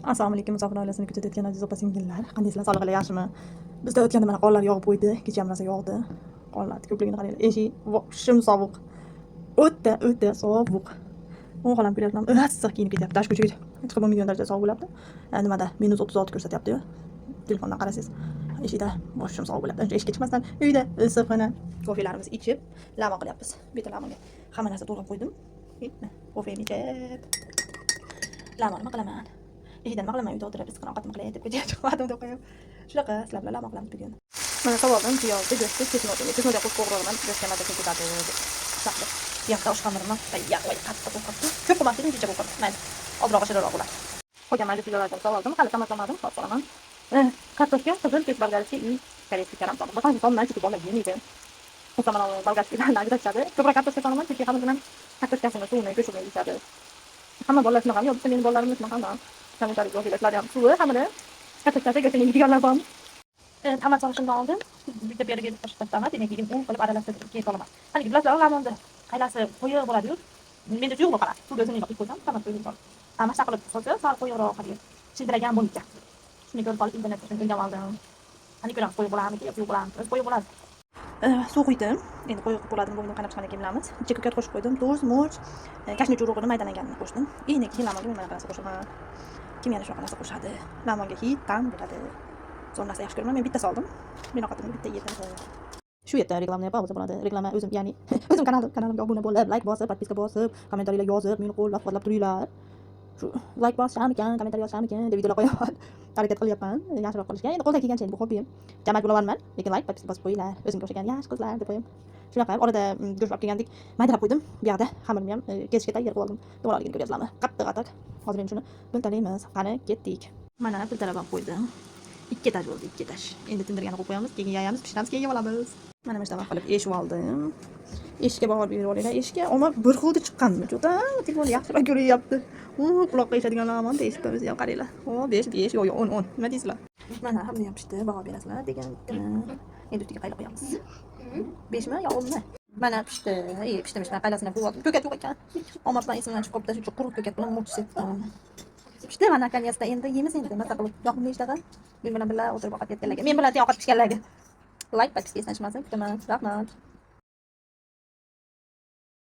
Assalomu alaykum, musofir oilasini kuzatayotgan aziz opa-singillar. Qandaysizlar? Sog'lig'inglar yaxshimi? Bizda o'tganda mana qonlar yog'ib qo'ydi. Kecha ham rosa yog'di. Qonlar ko'pligini qaranglar. Eshik shim sovuq. O'ta sovuq. U xolam ko'ryapman. Issiq kiyinib ketyapti. Dash ko'chaga chiqib bo'lmagan darajada sovuq bo'lyapti. Nimada -36 ko'rsatyapti-yu. Telefondan qarasangiz. Eshikda boshim sovuq bo'lyapti. Eshikka chiqmasdan uyda issiqxona kofelarimizni ichib, lamon qilyapmiz. Bitta lamonga hamma narsa to'g'rab qo'ydim. Kofeni ichib lamon qilaman. Eshikdan nima qilaman, uyda o'tirib issiqxona ovqatni qilay deb ko'chaga chiqmadim deb qo'yib. Shunaqa sizlar bilan lamon qilamiz bugun. Mana savoldim, piyozni, go'shtni chesnoga qo'shib qo'yganman. Go'shtga mazza ketadi deb. Chaqdi. Piyozni oshxonarimni tayyor qilib qattiq qo'ydim. Ko'p qilmasam kecha qo'ydim. Mayli. Ozroq shirinroq bo'ladi. Qo'ygan mayli piyozni savoldim, hali tomatomni solaman. Kartoshka, qizil pes bolgarskiy и корейский karam soldim. Ba'zan solmay chunki bolalar yemaydi. Musamman bolgarskiylarni ajratadi. Ko'proq kartoshka solaman, chunki hamma bilan kartoshkasini suvini go'shtini yeyishadi. Hamma bolalar shunaqa, yo'q, bitta mening bolalarim shunaqa ham. Kommentariy yo'qlar ham suvi hamada kartoshkasi go'shtini yeydiganlar bor. Tomat solishimdan oldin bitta beriga tashlab demak keyin un qilib aralashtirib keyin solaman. Haligi bilasizlar, lamonni qaylasi qo'yiq bo'ladi-yu. Menda yo'q qara. Suvga o'zini yoqib qo'ysam, tomat qo'yib qoladi. Amma saqlab solsa, sal qo'yiqroq qilib shildiragan bo'lsa. Shuni ko'rib qolib internetda o'rganib oldim. Ani ko'ramiz, qo'yiq bo'ladimi, yo'q bo'ladi. Qo'yiq bo'ladi. Suv quydim. Endi qo'yiq bo'ladimi, bo'lmaydi qaynab chiqqandan keyin bilamiz. Ichiga ko'kat qo'shib qo'ydim. Tuz, murch, kashnich urug'ini maydalanganini qo'shdim. Endi keyin lamonga mana qarasa qo'shaman. Kim yana shunaqa narsa qo'shadi? Lamonga hid, ta'm beradi. Zo'r narsa yaxshi ko'raman. Men bitta soldim. Men ovqatimni bitta yedim. Shu yerda reklamani yapib bo'ladi. Reklama o'zim, ya'ni o'zim kanalimga obuna bo'lib, like bosib, podpiska bosib, kommentariylar yozib, meni qo'llab-quvvatlab turinglar. Shu like bosishamikan, kommentariy yozishamikan deb videolar qo'yaman. Harakat qilyapman, yaxshiroq qilishga. Endi qo'ldan kelgancha endi bu hobbim. Jamoat bo'lamanman, lekin like, podpiska bosib qo'yinglar. O'zimga o'xshagan yaxshi qizlar deb qo'yim. Shunaqa orada go'sht olib kelgandik, maydalab qo'ydim. Bu yoqda xamirni ham kesishga tayyor qilib oldim. To'g'raligini ko'ryapsizlarmi? Qattiq. Hozir endi shuni buntalaymiz. Qani, ketdik. Mana buntalab olib qo'ydim. 2 etaj bo'ldi, 2 etaj. Endi tindirgani qo'yib qo'yamiz, keyin yayamiz, pishiramiz, keyin yeb olamiz. Mana bu yerda qilib eshib oldim. Eshikka bog'ib berib olinglar. Eshikka oma bir xilda chiqqanmi? Juda telefonni yaxshiroq ko'ryapti. Quloqqa eshadigan lamon eshikda o'zi ham qaranglar. 5 yo'q, 10. Nima deysizlar? Mana hamma ham pishdi, bog'ib berasizlar degan. Endi ustiga qayla qo'yamiz. 5 mi yo 10 mi? Mana pishdi. Pishdimish, mana qaylasini qo'yib oldim. Ko'kat yo'q ekan. Omaddan esimdan chiqib qolibdi, shu quruq ko'kat bilan murch sepdim. Pishdi mana nakonyesda, endi yeymiz endi. Maza qilib yoqimli ishtaqa. Men bilan birga o'tirib ovqat yetganlarga, men bilan ovqat pishganlarga like, podpiska esdan chiqmasin. Kutaman. Rahmat.